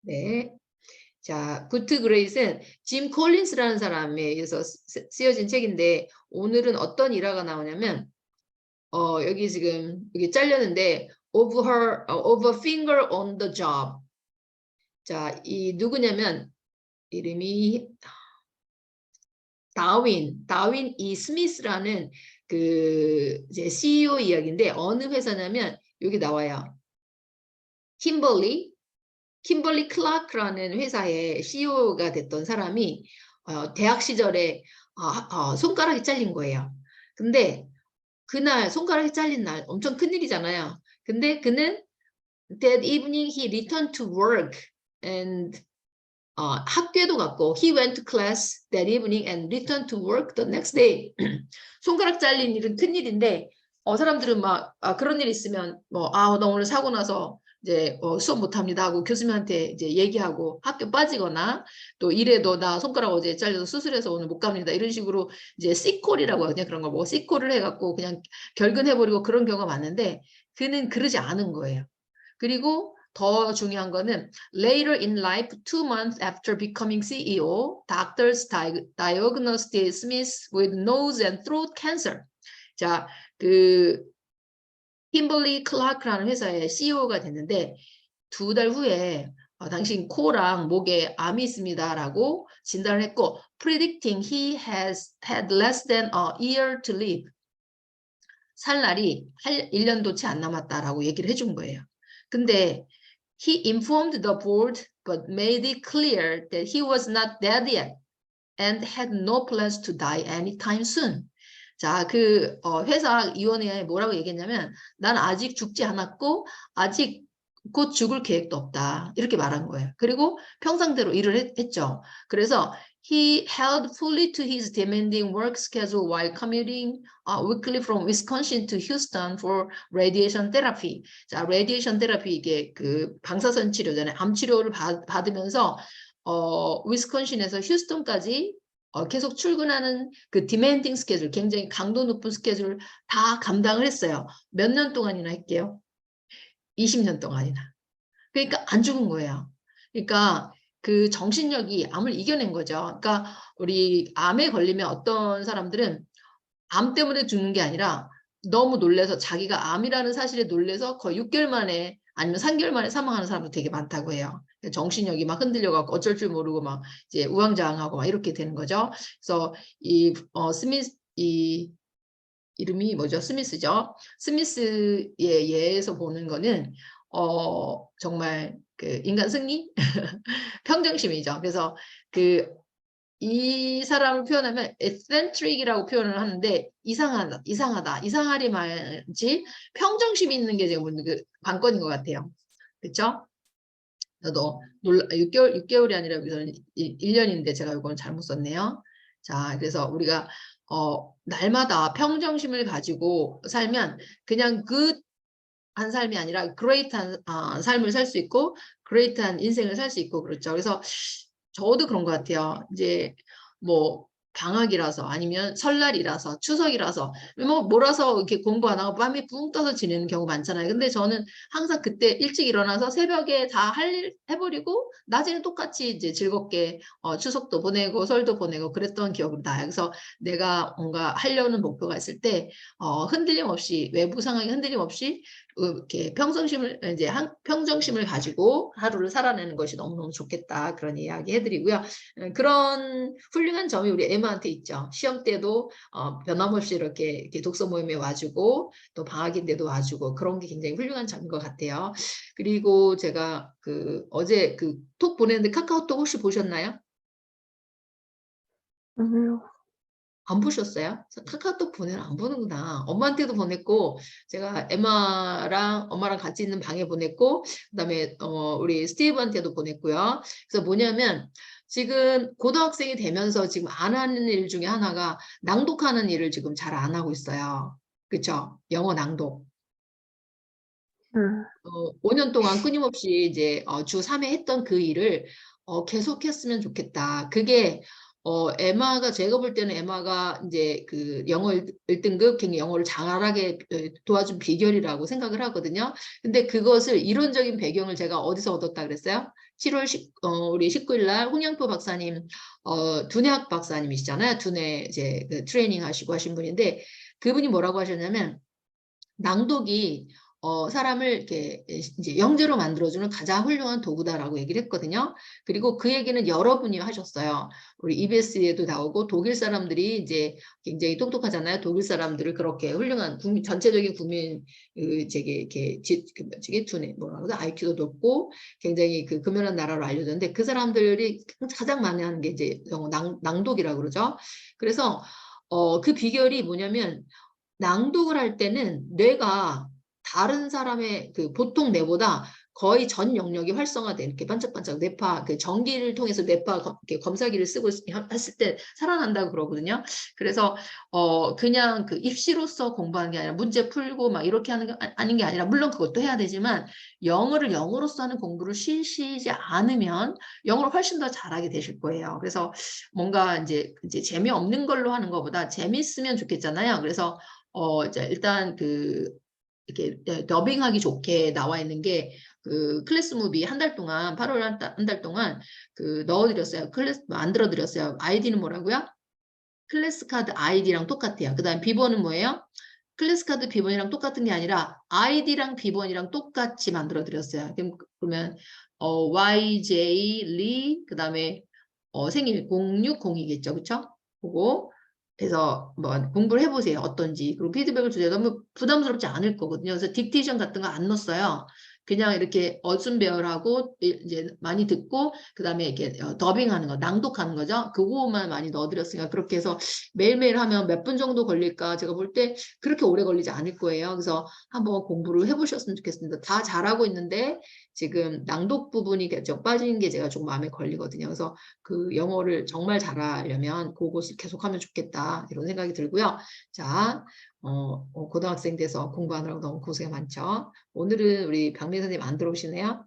네. 자, 굿 그레이트는 짐 콜린스라는 사람에 의해서 쓰여진 책인데 오늘은 어떤 일화가 나오냐면 여기 지금 여기 잘렸는데 of a finger on the job. 자, 이 누구냐면 이름이 다윈 이 스미스라는 그 이제 CEO 이야기인데 어느 회사냐면 여기 나와요. kimberly 클라크라는 회사의 CEO가 됐던 사람이 대학 시절에 손가락이 잘린 거예요. 근데 그날 손가락이 잘린 날 엄청 큰일이잖아요. 근데 그는 that evening he returned to work and 학교에도 갔고 he went to class that evening and returned to work the next day. 손가락 잘린 일은 큰일인데 사람들은 막 그런 일 있으면 뭐 나 오늘 사고 나서 이제 수업 못합니다 하고 교수님한테 이제 얘기하고 학교 빠지거나 또 이래도 나 손가락 어제 잘려서 수술해서 오늘 못 갑니다 이런 식으로 이제 시콜이라고 하거든요. 그런 거 보고 시콜을 해갖고 그냥 결근해버리고 그런 경우가 많은데 그는 그러지 않은 거예요. 그리고 더 중요한 거는 later in life, 2 months after becoming CEO, doctors diagnosed Smith with nose and throat cancer. 자, 그 kimberly 클라크라는 회사의 CEO가 됐는데 2달 후에 당신 코랑 목에 암이 있습니다라고 진단을 했고 predicting he has had less than a year to live. 살 날이 1년도 채 안 남았다라고 얘기를 해준 거예요. 근데 he informed the board but made it clear that he was not dead yet and had no plans to die anytime soon. 자, 그 회사 위원회에 뭐라고 얘기했냐면 난 아직 죽지 않았고 아직 곧 죽을 계획도 없다. 이렇게 말한 거예요. 그리고 평상대로 일을 했죠. 그래서 he held fully to his demanding work schedule while commuting weekly from Wisconsin to Houston for radiation therapy. 자, radiation therapy 이게 그 방사선 치료잖아요. 암 치료를 받으면서 위스콘신에서 휴스턴까지 계속 출근하는 그 디맨딩 스케줄, 굉장히 강도 높은 스케줄을 다 감당을 했어요. 몇 년 동안이나 할게요? 20년 동안이나. 그러니까 안 죽은 거예요. 그러니까 그 정신력이 암을 이겨낸 거죠. 그러니까 우리 암에 걸리면 어떤 사람들은 암 때문에 죽는 게 아니라 너무 놀래서 자기가 암이라는 사실에 놀래서 거의 6개월 만에 아니면 3개월 만에 사망하는 사람도 되게 많다고 해요. 정신력이 막 흔들려갖고 어쩔 줄 모르고 막 이제 우왕좌왕하고 막 이렇게 되는 거죠. 그래서 이 스미스 이 이름이 뭐죠? 스미스죠. 스미스의 예에서 보는 거는 정말 그 인간 승리, 평정심이죠. 그래서 그 이 사람을 표현하면 eccentric이라고 표현을 하는데 이상하리 말지 평정심 있는 게 지금 그 관건인 것 같아요. 그렇죠? 저도 6개월이 아니라 1년인데 제가 이건 잘못 썼네요. 자, 그래서 우리가 날마다 평정심을 가지고 살면 그냥 한 삶이 아니라 그레이트한 삶을 살 수 있고 그레이트한 인생을 살 수 있고 그렇죠. 그래서 저도 그런 것 같아요. 이제 뭐 방학이라서 아니면 설날이라서 추석이라서 뭐 몰아서 이렇게 공부 안 하고 밤에 붕 떠서 지내는 경우 많잖아요. 근데 저는 항상 그때 일찍 일어나서 새벽에 다 할 일 해버리고 낮에는 똑같이 이제 즐겁게 추석도 보내고 설도 보내고 그랬던 기억이 나요. 그래서 내가 뭔가 하려는 목표가 있을 때 흔들림 없이 외부 상황에 흔들림 없이 이렇게 평정심을 가지고 하루를 살아내는 것이 너무너무 좋겠다. 그런 이야기 해드리고요. 그런 훌륭한 점이 우리 에마한테 있죠. 시험 때도 변함없이 이렇게 독서 모임에 와주고 또 방학인데도 와주고 그런 게 굉장히 훌륭한 점인 것 같아요. 그리고 제가 어제 그 톡 보냈는데 카카오톡 혹시 보셨나요? 아니요. 안 보셨어요? 카카오톡 보내면 안 보는구나. 엄마한테도 보냈고 제가 엄마랑 같이 있는 방에 보냈고 그다음에 우리 스티브한테도 보냈고요. 그래서 뭐냐면 지금 고등학생이 되면서 지금 안 하는 일 중에 하나가 낭독하는 일을 지금 잘 안 하고 있어요. 그렇죠? 영어 낭독. 5년 동안 끊임없이 이제 주 3회 했던 그 일을 계속했으면 좋겠다. 그게 에마가 제가 볼 때는 에마가 이제 그 영어 1등급 굉장히 영어를 잘하게 도와준 비결이라고 생각을 하거든요. 근데 그것을 이론적인 배경을 제가 어디서 얻었다 그랬어요? 7월 우리 19일 날 홍양표 박사님 두뇌학 박사님이시잖아요. 두뇌 이제 그 트레이닝 하시고 하신 분인데 그분이 뭐라고 하셨냐면 낭독이 사람을 이렇게 이제 영재로 만들어주는 가장 훌륭한 도구다라고 얘기를 했거든요. 그리고 그 얘기는 여러분이 하셨어요. 우리 EBS에도 나오고 독일 사람들이 이제 굉장히 똑똑하잖아요. 독일 사람들을 그렇게 훌륭한 국민, 전체적인 국민 저게 이렇게 저게 두뇌 뭐라 그러죠? IQ도 높고 굉장히 그 금연한 나라로 알려졌는데 그 사람들이 가장 많이 하는 게 이제 낭독이라고 그러죠. 그래서 그 비결이 뭐냐면 낭독을 할 때는 뇌가 다른 사람의 그 보통 뇌보다 거의 전 영역이 활성화돼 이렇게 반짝반짝 뇌파 그 전기를 통해서 뇌파 이렇게 검사기를 쓰고 했을 때 살아난다고 그러거든요. 그래서 그냥 그 입시로서 공부하는 게 아니라 문제 풀고 막 이렇게 하는 게 아닌 게 아니라 물론 그것도 해야 되지만 영어를 영어로서 하는 공부를 쉬지 않으면 영어를 훨씬 더 잘하게 되실 거예요. 그래서 뭔가 이제 재미없는 걸로 하는 것보다 재밌으면 좋겠잖아요. 그래서 이제 일단 이렇게 더빙하기 좋게 나와 있는 게 그 클래스 무비 한 달 동안 8월 한 달 동안 그 넣어드렸어요. 만들어 드렸어요. 아이디는 뭐라고요? 클래스 카드 아이디랑 똑같아요. 그다음 비번은 뭐예요? 클래스 카드 비번이랑 똑같은 게 아니라 아이디랑 비번이랑 똑같이 만들어 드렸어요. 그러면 YJ 리 그다음에 생일 0602겠죠. 그렇죠? 그거 그래서 뭐 공부를 해보세요. 어떤지. 그리고 피드백을 주세요. 너무 부담스럽지 않을 거거든요. 그래서 딕테이션 같은 거 안 넣었어요. 그냥 이렇게 어순배열하고 이제 많이 듣고 그다음에 이렇게 더빙하는 거, 낭독하는 거죠. 그거만 많이 넣어드렸으니까 그렇게 해서 매일매일 하면 몇 분 정도 걸릴까? 제가 볼 때 그렇게 오래 걸리지 않을 거예요. 그래서 한번 공부를 해보셨으면 좋겠습니다. 다 잘하고 있는데 지금 낭독 부분이 좀 빠지는 게 제가 조금 마음에 걸리거든요. 그래서 그 영어를 정말 잘하려면 그것을 계속하면 좋겠다 이런 생각이 들고요. 자, 고등학생 돼서 공부하느라고 너무 고생 많죠. 오늘은 우리 박민 선생님 안 들어오시네요.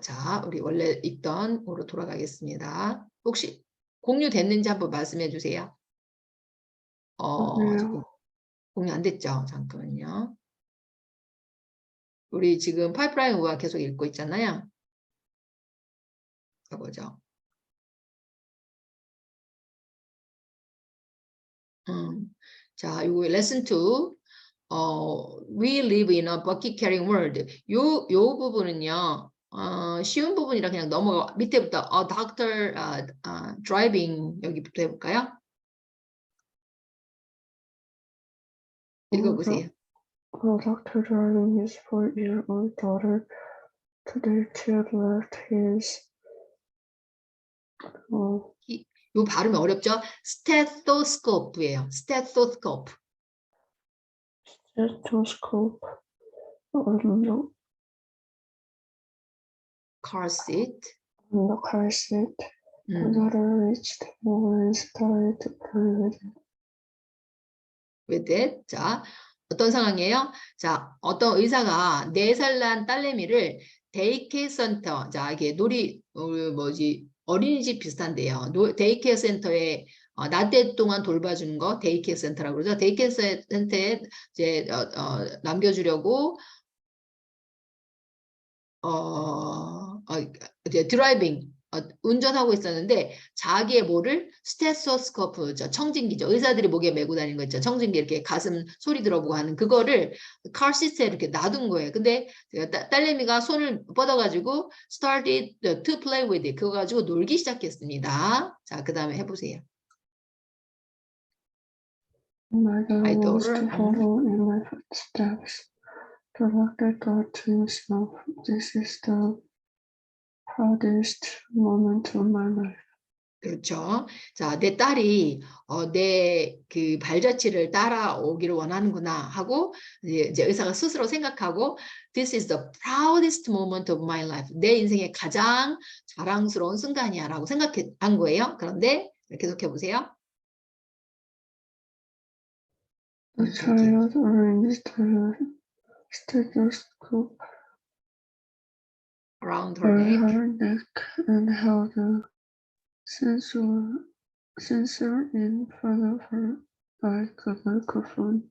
자, 우리 원래 있던 으로 돌아가겠습니다. 혹시 공유됐는지 한번 말씀해 주세요. 지금 공유 안 됐죠? 잠깐만요. 우리 지금 파이프라인 우화 계속 읽고 있잖아요. 가보죠. 자, 요거 레슨 2. We live in a bucket carrying world. 요 부분은요. 쉬운 부분이라 그냥 넘어가 밑에부터 doctor driving 여기부터 해볼까요? 읽어보세요. A doctor driving his 4-year-old daughter to daycare left his 요 발음이 어렵죠? stethoscope예요. stethoscope. stethoscope on car seat. the car seat. The daughter reached over and started to play with it. with it. 자, 어떤 상황이에요? 자, 어떤 의사가 4살 난 딸내미를 데이케어 센터, 자, 이게 어린이집 비슷한데요. 데이케어 센터에 낮에 동안 돌봐주는 거 데이케어 센터라고 그러죠. 데이케어 센터에 이제 남겨주려고 이제 드라이빙 운전하고 있었는데 자기의 뭐를 스테소스코프 청진기죠. 의사들이 목에 메고 다니는 거 있죠. 청진기 이렇게 가슴 소리 들어보고 하는 그거를 카시트에 이렇게 놔둔 거예요. 근데 딸내미가 손을 뻗어가지고 started to play with it. 그거 가지고 놀기 시작했습니다. 자, 그 다음에 해보세요. My daughter wants to follow in my footsteps. The doctor thought to himself, this is the proudest moment of my life. 그렇죠. 자, 내 딸이 내 그 발자취를 따라오기를 원하는구나 하고 이제 의사가 스스로 생각하고 This is the proudest moment of my life. 내 인생의 가장 자랑스러운 순간이야라고 생각한 거예요. 그런데 계속해 보세요. The child arranged her stethoscope around her neck and held a sensor in front of her like a microphone.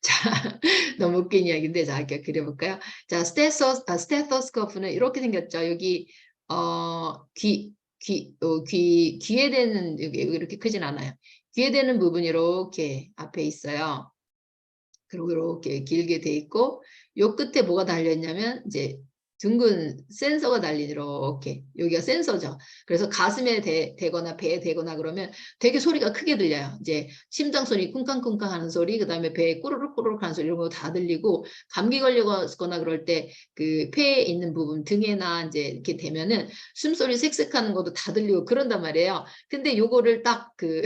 자, 너무 웃긴 이야기인데, 자, 이렇게 그려볼까요? 자, 스테토스코프는 이렇게 생겼죠. 여기, 귀에 대는, 여기 이렇게 크진 않아요. 귀에 대는 부분이 이렇게 앞에 있어요. 그리고 이렇게 길게 돼 있고, 요 끝에 뭐가 달려있냐면, 이제, 둥근 센서가 달린 이렇게 여기가 센서죠. 그래서 가슴에 대거나 배에 대거나 그러면 되게 소리가 크게 들려요. 이제 심장 소리 쿵쾅쿵쾅 하는 소리, 그다음에 배에 꾸르륵꾸르륵 하는 소리 이런 거 다 들리고 감기 걸리거나 그럴 때 그 폐에 있는 부분 등에나 이제 이렇게 되면은 숨소리 색색하는 것도 다 들리고 그런단 말이에요. 근데 요거를 딱 그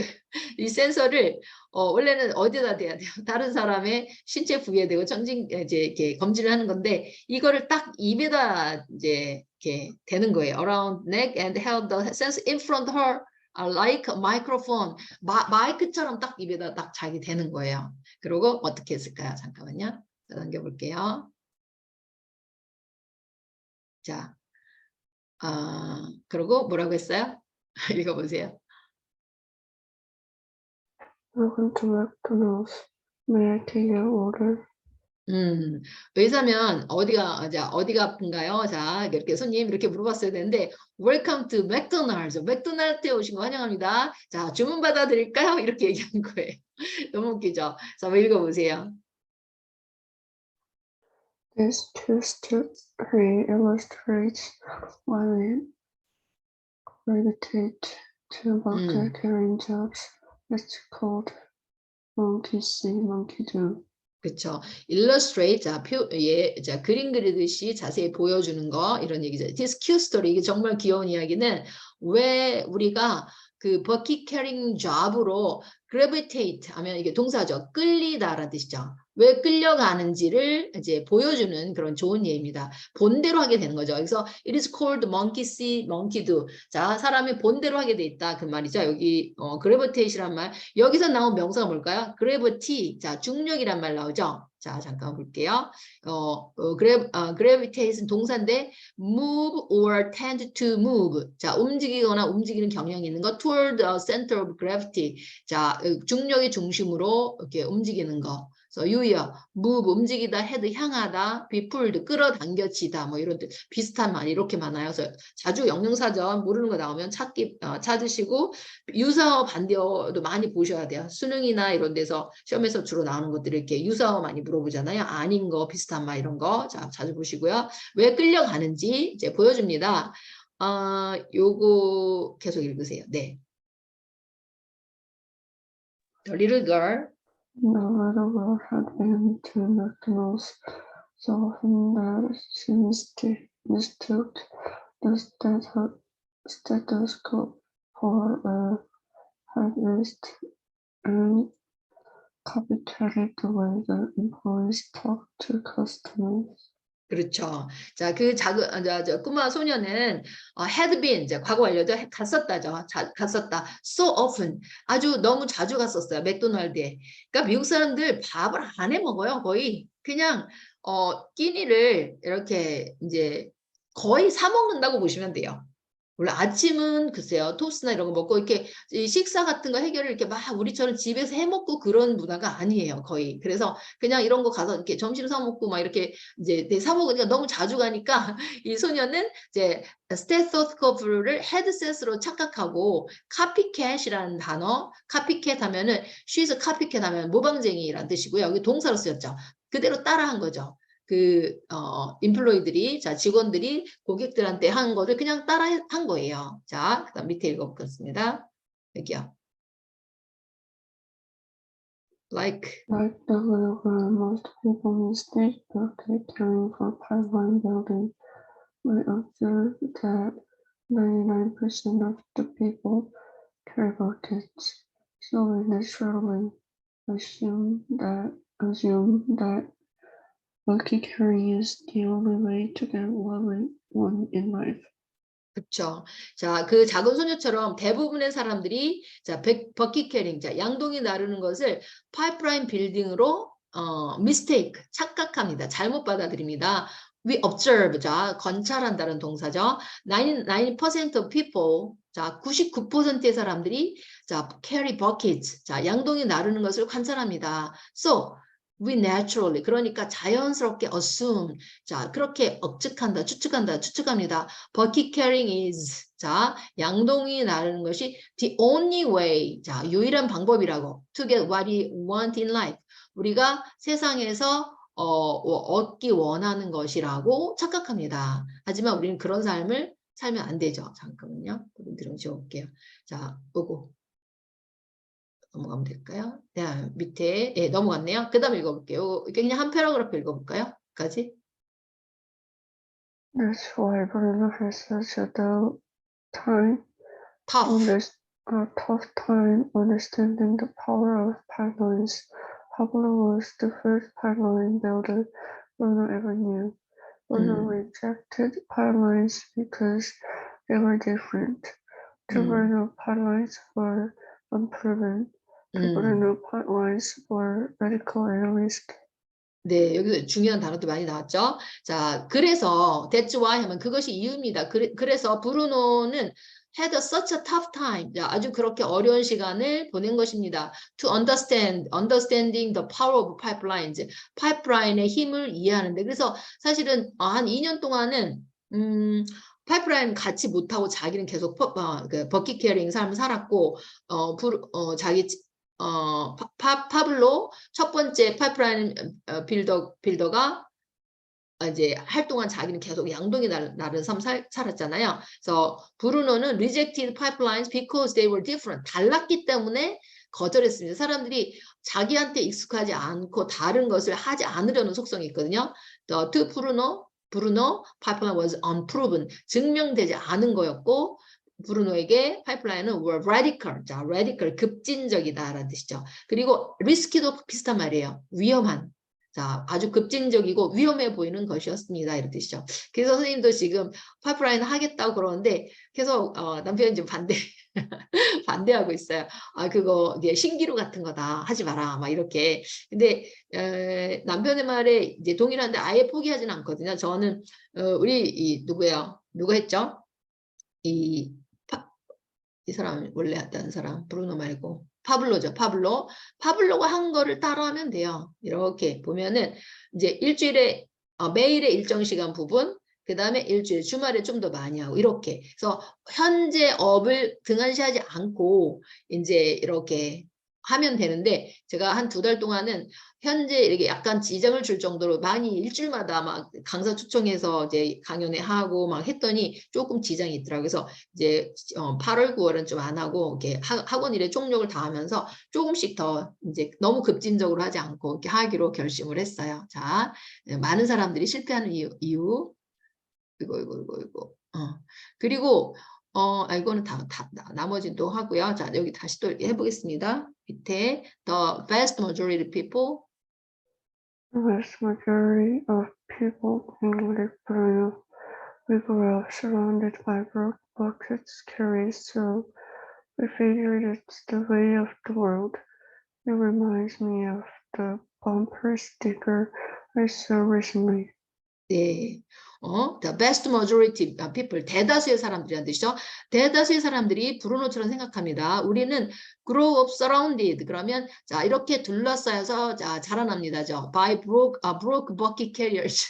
이 센서를 원래는 어디다 대야 돼요? 다른 사람의 신체 부위에 대고 이제 이렇게 검진을 하는 건데 이거를 딱 입에다 이제 이렇게 대는 거예요. Around neck and held the sensor in front of her like a microphone. 마이크처럼 딱 입에다 딱 자기 대는 거예요. 그리고 어떻게 했을까요? 잠깐만요. 자, 넘겨볼게요. 자, 그리고 뭐라고 했어요? 읽어보세요. Welcome to McDonald's. May I take your order? 의사면 어디가 아픈가요? 자, 이렇게 손님 이렇게 물어봤어야 되는데 Welcome to McDonald's. 맥도날드에 오신 거 환영합니다. 자, 주문 받아드릴까요? 이렇게 얘기한 거예요. 너무 웃기죠? 자, 한번 읽어보세요. This history illustrates why we gravitate to bucket carrying jobs. It's called monkey see, monkey do. 그렇죠. illustrate, 자, 그림 그리듯이 자세히 보여주는 거 이런 얘기죠. This cute story, 이게 정말 귀여운 이야기는 왜 우리가 그 버킷 캐링 잡으로 gravitate 하면 이게 동사죠. 끌리다라는 뜻이죠. 왜 끌려가는지를 이제 보여주는 그런 좋은 예입니다. 본대로 하게 되는 거죠. 그래서 it is called monkey see, monkey do. 자, 사람이 본대로 하게 돼 있다 그 말이죠. 여기 gravitate이란 말. 여기서 나온 명사가 뭘까요? gravity. 자, 중력이란 말 나오죠. 자, 잠깐 볼게요. gravitate는 동사인데 move or tend to move. 자, 움직이거나 움직이는 경향이 있는 거 toward the center of gravity. 자, 중력의 중심으로 이렇게 움직이는 거. 그래서 유여, move, 움직이다, head, 향하다, be pulled, 끌어당겨지다, 뭐 이런 비슷한 말이 이렇게 많아요. 그래서 자주 영영사전 모르는 거 나오면 찾으시고 유사어 반대어도 많이 보셔야 돼요. 수능이나 이런 데서 시험에서 주로 나오는 것들을 이렇게 유사어 많이 물어보잖아요. 아닌 거, 비슷한 말 이런 거 자, 자주 보시고요. 왜 끌려가는지 이제 보여줍니다. 요거 계속 읽으세요. 네. The little girl. The little girl had been to McDonald's so often that she mistook the stethoscope for a headrest and copycatted the way the employees talk to customers. 그렇죠. 자, 그 꼬마 소녀는 had been, 이제 과거 완료죠. 갔었다죠. 갔었다. So often, 아주 너무 자주 갔었어요. 맥도날드에. 그러니까 미국 사람들 밥을 안 해 먹어요. 거의 그냥 끼니를 이렇게 이제 거의 사 먹는다고 보시면 돼요. 원래 아침은 글쎄요 토스트나 이런 거 먹고 이렇게 식사 같은 거 해결을 이렇게 막 우리처럼 집에서 해 먹고 그런 문화가 아니에요 거의. 그래서 그냥 이런 거 가서 이렇게 점심 사 먹고 막 이렇게 이제 사 먹으니까 너무 자주 가니까 이 소녀는 이제 스테토스코프를 헤드셋으로 착각하고 카피캣이라는 단어, 카피캣 하면은 she's copycat 하면 모방쟁이라는 뜻이고요. 여기 동사로 쓰였죠. 그대로 따라한 거죠. 인플로이들이, 자, 직원들이 고객들한테 한 거를 그냥 따라 한 거예요. 자, 그다음 밑에 읽어보겠습니다. 여기요. Like the little girl, most people mistake bucket carrying for pipeline building. We observe that 99% of the people carry buckets, so we naturally assume that bucket carrying is the only way to get what we want in life. 그렇죠. 자, 그 작은 소녀처럼 대부분의 사람들이 자, 버킷 캐링, 자, 양동이 나르는 것을 파이프라인 빌딩으로 mistake, 착각합니다. 잘못 받아들입니다. we observe, 자, 관찰한다는 동사죠. 90% of people, 자, 99%의 사람들이, 자, carry buckets, 자, 양동이 나르는 것을 관찰합니다. So, we naturally, 그러니까 자연스럽게 assume, 자, 그렇게 억측한다, 추측합니다. Bucket carrying is, 자, 양동이 나르는 것이 the only way, 자, 유일한 방법이라고, to get what we want in life. 우리가 세상에서 얻기 원하는 것이라고 착각합니다. 하지만 우리는 그런 삶을 살면 안 되죠. 잠깐만요. 들어 지워볼게요. 자, 요거 넘어가면 될까요? 네, 밑에 예, 넘어갔네요. 그 다음 읽어볼게요. 그냥 한 패러그래프 읽어볼까요? 까지? That's why Bruno has such a tough time understanding the power of pipelines. Pablo was the first pipeline builder Bruno ever knew. Bruno rejected pipelines because they were different. To Bruno, pipelines were unproven. To Bruno, pipelines were radical and risky. 네, 여기서 중요한 단어도 많이 나왔죠. 자, 그래서 that's why 하면 그것이 이유입니다. 그래서 브루노는 had such a tough time. 자, 아주 그렇게 어려운 시간을 보낸 것입니다. To understanding the power of pipelines. 파이프라인의 힘을 이해하는데. 그래서 사실은 한 2년 동안은 파이프라인 같이 못하고 자기는 계속 그 버킷 캐리잉 삶을 살았고 자기 파블로 첫 번째 파이프라인 빌더가 이제 할 동안 자기는 계속 양동이 나른 삶 살았잖아요. 그래서 브루노는 rejected pipelines because they were different. 달랐기 때문에 거절했습니다. 사람들이 자기한테 익숙하지 않고 다른 것을 하지 않으려는 속성이 있거든요. To Bruno, pipeline was unproven. 증명되지 않은 거였고 브루노에게 파이프라인은 were radical, 자, radical, 급진적이다라는 뜻이죠. 그리고 risk도 비슷한 말이에요. 위험한, 자, 아주 급진적이고 위험해 보이는 것이었습니다. 이런 뜻이죠. 그래서 선생님도 지금 파이프라인 하겠다고 그러는데 계속 남편이 좀 반대하고 있어요. 아, 그거 이제 신기루 같은 거다. 하지 마라. 막 이렇게. 근데 남편의 말에 이제 동일한데 아예 포기하지는 않거든요. 저는 우리 누구예요? 누가 했죠? 이 사람 원래 했던 사람 브루노 말고 파블로죠. 파블로가 한 거를 따라하면 돼요. 이렇게 보면은 이제 일주일에 매일의 일정 시간 부분, 그 다음에 일주일 주말에 좀 더 많이 하고 이렇게. 그래서 현재 업을 등한시하지 않고 이제 이렇게 하면 되는데 제가 한 2달 동안은 현재 이렇게 약간 지장을 줄 정도로 많이 일주일마다 막 강사 초청해서 이제 강연회 하고 막 했더니 조금 지장이 있더라고요. 그래서 이제 8월, 9월은 좀 안 하고 이렇게 학원 일에 총력을 다하면서 조금씩 더 이제 너무 급진적으로 하지 않고 이렇게 하기로 결심을 했어요. 자, 많은 사람들이 실패하는 이유. 이거. 그리고 이거는 다 나머지는 또 하고요. 자, 여기 다시 또 해보겠습니다. 밑에 the vast majority of people. The vast majority of people included Bruno. We grew up surrounded by buckets carried, so we figured it's the way of the world. It reminds me of the bumper sticker I saw recently. 네, the vast majority people, 대다수의 사람들이란 뜻이죠. 대다수의 사람들이 브루노처럼 생각합니다. 우리는 grow up surrounded, 그러면 자 이렇게 둘러싸여서 자 자라납니다죠. By broke bucket carriers,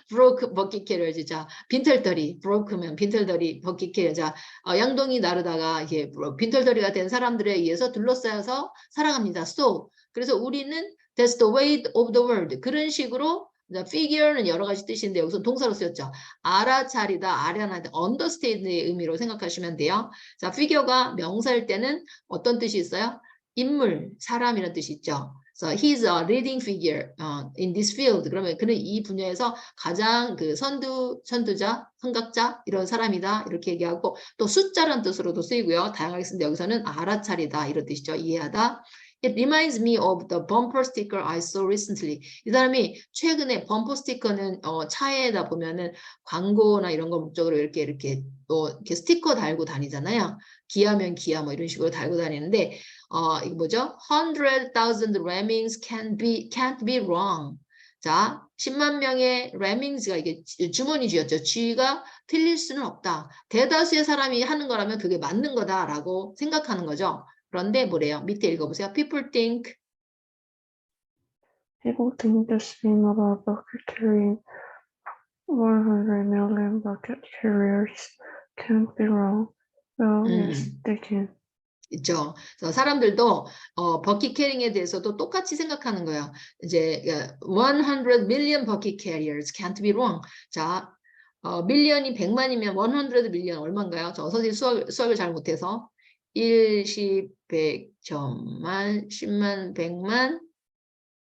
broke bucket carriers, 자 빈털터리, broke면 빈털터리, bucket carrier, 자 양동이 나르다가 이게 빈털터리가 된 사람들에 의해서 둘러싸여서 살아갑니다. So, 그래서 우리는 that's the way of the world. 그런 식으로 figure는 여러 가지 뜻인데 여기서 동사로 쓰였죠. 알아차리다, 아련하다, understand의 의미로 생각하시면 돼요. 자, figure가 명사일 때는 어떤 뜻이 있어요? 인물, 사람이라는 뜻이 있죠. So he's a leading figure in this field. 그러면 그는 이 분야에서 가장 그 선두자, 선각자 이런 사람이다 이렇게 얘기하고 또 숫자라는 뜻으로도 쓰이고요. 다양하게 쓰는데 여기서는 알아차리다 이런 뜻이죠. 이해하다. It reminds me of the bumper sticker I saw recently. 이 사람이 최근에 범퍼 스티커는 차에다 보면은 광고나 이런 거 목적으로 이렇게 스티커 달고 다니잖아요. 기아면 기아 뭐 이런 식으로 달고 다니는데 이거 뭐죠? 100,000 lemmings can't be wrong. 자, 10만 명의 레밍즈가 이게 주머니 쥐였죠. 쥐가 틀릴 수는 없다. 대다수의 사람이 하는 거라면 그게 맞는 거다라고 생각하는 거죠. 그런데 뭐래요? 밑에 읽어보세요. People think the same about bucket carrying 100 million bucket carriers. Can't be wrong. Well, yes, they can. 있죠. 그래서 사람들도 버킷 캐링에 대해서도 똑같이 생각하는 거예요. 이제 100 million bucket carriers can't be wrong. 자, 밀리언이 100만이면 100 밀리언 얼마인가요? 저 선생님 수학을 잘 못해서 1, 10, 100, 1000만, 10만, 100만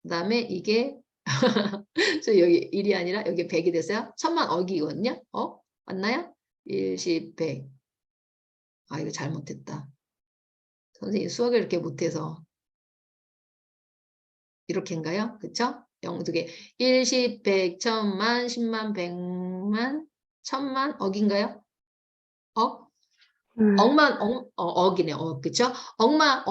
그다음에 이게 저 여기 1이 아니라 여기 100이 됐어요. 1000만 억이거든요. 맞나요? 1, 10, 100. 아, 이거 잘못했다. 선생님 수학을 이렇게 못해서 이렇게인가요? 그쵸? 0, 2개. 1, 10, 100, 1000만, 10만, 100만, 1000만, 억인가요? 억? 억이네, 그쵸? 억만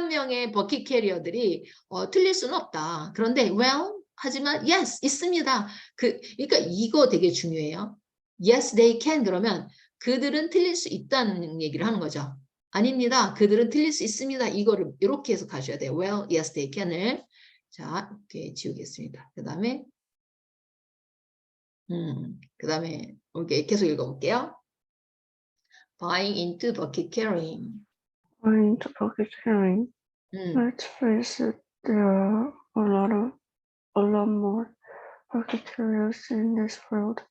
명의 버킷 캐리어들이 틀릴 수는 없다. 그런데, well, 하지만, yes, 있습니다. 그러니까 이거 되게 중요해요. Yes, they can. 그러면 그들은 틀릴 수 있다는 얘기를 하는 거죠. 아닙니다. 그들은 틀릴 수 있습니다. 이거를 이렇게 해서 가셔야 돼요. Well, yes, they can을. 자, 이렇게 지우겠습니다. 그 다음에, 이렇게 계속 읽어볼게요. Buying into bucket carrying. Buying into bucket carrying. Let's face it, there are a lot more bucket carriers in this world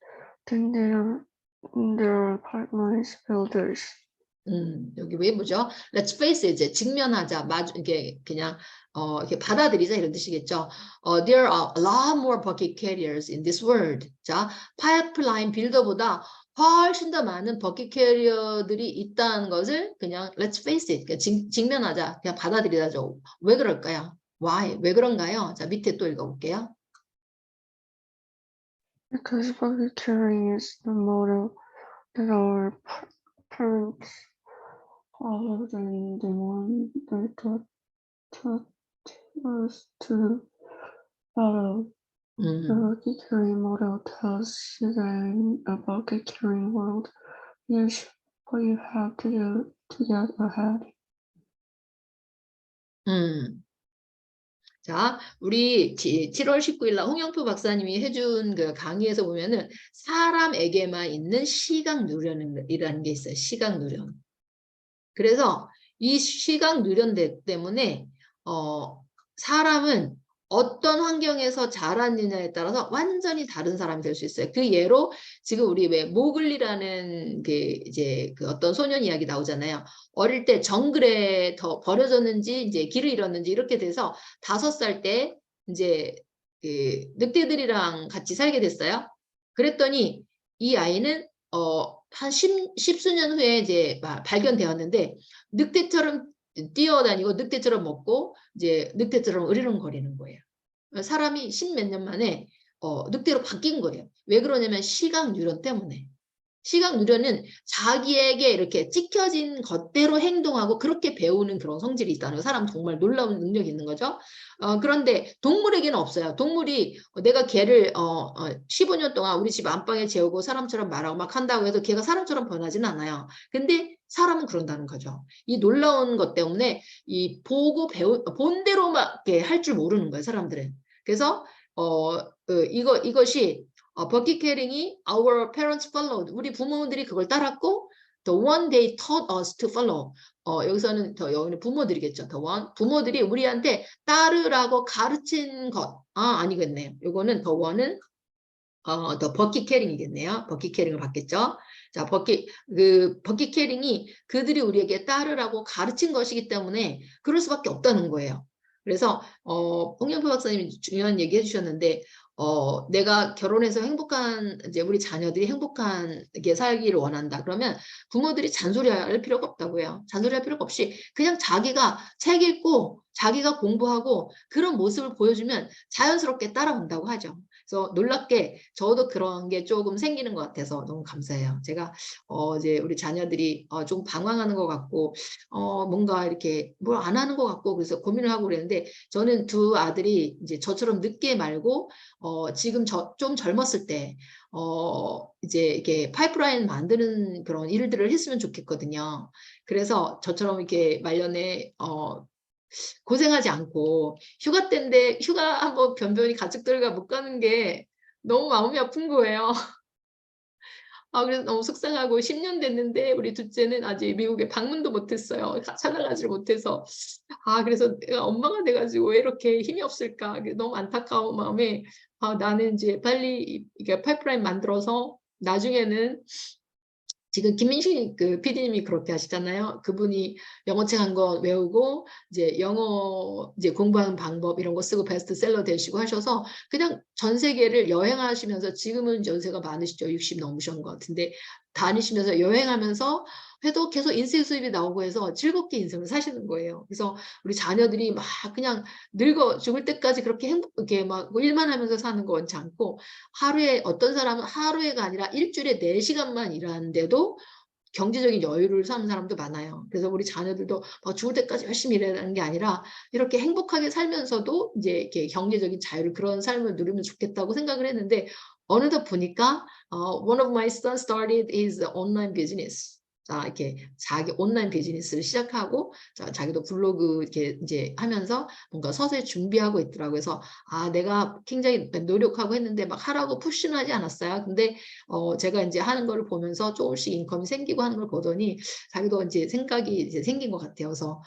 than there are pipelines builders. 여기 왜 보죠? Let's face it, 이제 직면하자, 이게 그냥 이렇게 받아들이자 이런 뜻이겠죠. There are a lot more bucket carriers in this world. 자, 파이프라인 빌더보다 훨씬 더 많은 버킷 캐리어들이 있다는 것을 그냥 let's face it, 그냥 직면하자, 그냥 받아들이자죠. 왜 그럴까요? Why? 왜 그런가요? 자, 밑에 또 읽어볼게요. Because bucket carrying is the model that our parents followed and the one they taught us to follow. The bucket carrying model tells you that in a bucket carrying world, here's what you have to do to get ahead. 자, 우리 7월 19일 날 홍영표 박사님이 해준 그 강의에서 보면은 사람에게만 있는 시각 누련이라는 게 있어요. 시각 누련. 그래서 이 시각 누련 때문에 사람은 어떤 환경에서 자랐느냐에 따라서 완전히 다른 사람이 될 수 있어요. 그 예로 지금 우리 왜 모글리라는 그 어떤 소년 이야기 나오잖아요. 어릴 때 정글에 더 버려졌는지 이제 길을 잃었는지 이렇게 돼서 5살 때 이제 그 늑대들이랑 같이 살게 됐어요. 그랬더니 이 아이는 한 십수년 후에 이제 발견되었는데 늑대처럼 뛰어다니고 늑대처럼 먹고 이제 늑대처럼 으르렁거리는 거예요. 사람이 십몇 년 만에 늑대로 바뀐 거예요. 왜 그러냐면 시각 뉴런 때문에. 시각 누련은 자기에게 이렇게 찍혀진 것대로 행동하고 그렇게 배우는 그런 성질이 있다는 거예요. 사람 정말 놀라운 능력이 있는 거죠. 그런데 동물에게는 없어요. 동물이 내가 개를 15년 동안 우리 집 안방에 재우고 사람처럼 말하고 막 한다고 해서 걔가 사람처럼 변하지는 않아요. 근데 사람은 그런다는 거죠. 이 놀라운 것 때문에 이 보고 본대로만 할 줄 모르는 거예요. 사람들은. 그래서 이것이 버킷 캐링이 our parents followed. 우리 부모들이 그걸 따랐고 the one they taught us to follow. 여기서는 여기는 부모들이겠죠. the one. 부모들이 우리한테 따르라고 가르친 것. 아니겠네요. 요거는 the one은 the 버킷 캐링이겠네요. 버킷 캐링을 받겠죠. 자, 버킷 캐링이 그들이 우리에게 따르라고 가르친 것이기 때문에 그럴 수밖에 없다는 거예요. 그래서 홍영표 박사님이 중요한 얘기 해주셨는데 내가 결혼해서 행복한 이제 우리 자녀들이 행복하게 살기를 원한다. 그러면 부모들이 잔소리할 필요가 없다고요. 잔소리할 필요가 없이 그냥 자기가 책 읽고 자기가 공부하고 그런 모습을 보여주면 자연스럽게 따라온다고 하죠. 그래서 놀랍게 저도 그런 게 조금 생기는 것 같아서 너무 감사해요. 제가 이제 우리 자녀들이 좀 방황하는 것 같고 뭔가 이렇게 뭘 안 하는 것 같고 그래서 고민을 하고 그랬는데 저는 두 아들이 이제 저처럼 늦게 말고 지금 좀 젊었을 때 이제 이렇게 파이프라인 만드는 그런 일들을 했으면 좋겠거든요. 그래서 저처럼 이렇게 말년에 고생하지 않고 휴가 때인데 휴가 한번 변변히 가족들과 못 가는 게 너무 마음이 아픈 거예요. 그래서 너무 속상하고 10년 됐는데 우리 둘째는 아직 미국에 방문도 못했어요. 찾아가지를 못해서 그래서 내가 엄마가 돼가지고 왜 이렇게 힘이 없을까 너무 안타까운 마음에 나는 이제 빨리 이게 파이프라인 만들어서 나중에는 지금 김민식 그 PD님이 그렇게 하시잖아요. 그분이 영어책 한 권 외우고 이제 영어 이제 공부하는 방법 이런 거 쓰고 베스트셀러 되시고 하셔서 그냥 전 세계를 여행하시면서 지금은 연세가 많으시죠. 60 넘으신 것 같은데 다니시면서 여행하면서 해도 계속 인생 수입이 나오고 해서 즐겁게 인생을 사시는 거예요. 그래서 우리 자녀들이 막 그냥 늙어 죽을 때까지 그렇게 행복하게 막 일만 하면서 사는 거 원치 않고 하루에 어떤 사람은 하루에가 아니라 일주일에 4시간만 일하는데도 경제적인 여유를 사는 사람도 많아요. 그래서 우리 자녀들도 죽을 때까지 열심히 일하는 게 아니라 이렇게 행복하게 살면서도 이제 이렇게 경제적인 자유를 그런 삶을 누리면 좋겠다고 생각을 했는데 어느덧 보니까 one of my sons started his online business. 자, 이렇게 자기 온라인 비즈니스를 시작하고 자기도 블로그 이렇게 이제 하면서 뭔가 서서히 준비하고 있더라고요. 그래서 내가 굉장히 노력하고 했는데 막 하라고 푸시는 하지 않았어요. 근데 제가 이제 하는 거를 보면서 조금씩 인컴이 생기고 하는 걸 보더니 자기도 이제 생각이 이제 생긴 것 같아요. 그래서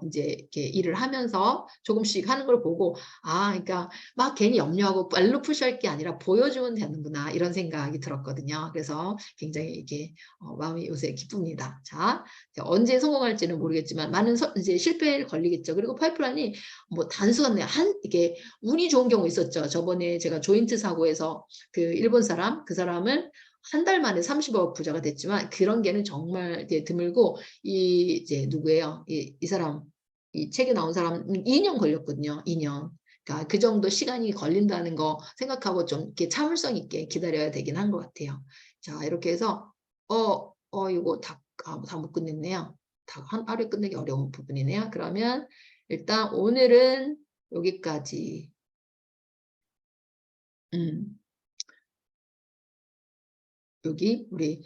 이제 이렇게 일을 하면서 조금씩 하는 걸 보고 그러니까 막 괜히 염려하고 빨로 푸시할 게 아니라 보여주면 되는구나 이런 생각이 들었거든요. 그래서 굉장히 이게 마음이 요새 기쁩니다. 자, 언제 성공할지는 모르겠지만 많은 이제 실패를 걸리겠죠. 그리고 파이프라인이 뭐 단순한 이게 운이 좋은 경우 있었죠. 저번에 제가 조인트 사고에서 그 일본 사람 그 사람은 한 달 만에 30억 부자가 됐지만 그런 게는 정말 이제 드물고 이제 누구예요? 이 사람 이 책에 나온 사람 2년 걸렸거든요. 2년. 그러니까 그 정도 시간이 걸린다는 거 생각하고 좀 이렇게 참을성 있게 기다려야 되긴 한 것 같아요. 자, 이렇게 해서 이거 다 못 끝냈네요. 다 하루에 끝내기 어려운 부분이네요. 그러면 일단 오늘은 여기까지. 여기 우리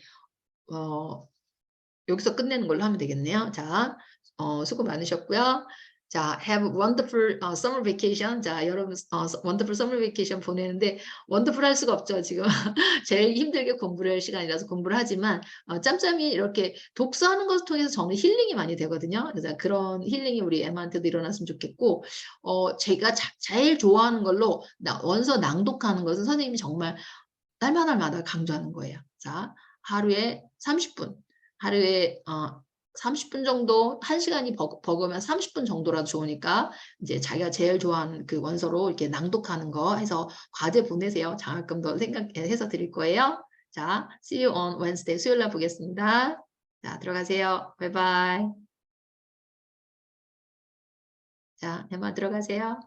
여기서 끝내는 걸로 하면 되겠네요. 자, 수고 많으셨고요. 자, have a wonderful summer vacation. 자, 여러분 wonderful summer vacation 보내는데 wonderful 할 수가 없죠. 지금 제일 힘들게 공부를 할 시간이라서 공부를 하지만 짬짬이 이렇게 독서하는 것을 통해서 저는 힐링이 많이 되거든요. 그래서 그런 힐링이 우리 엠한테도 일어났으면 좋겠고 제가 제일 좋아하는 걸로 원서 낭독하는 것은 선생님이 정말 날마다 강조하는 거예요. 자, 하루에 30분. 하루에 30분 정도, 1시간이 버거면 30분 정도라도 좋으니까 이제 자기가 제일 좋아하는 그 원서로 이렇게 낭독하는 거 해서 과제 보내세요. 장학금도 생각해서 드릴 거예요. 자, see you on Wednesday. 수요일 날 보겠습니다. 자, 들어가세요. 바이바이. 자, 엠마 들어가세요.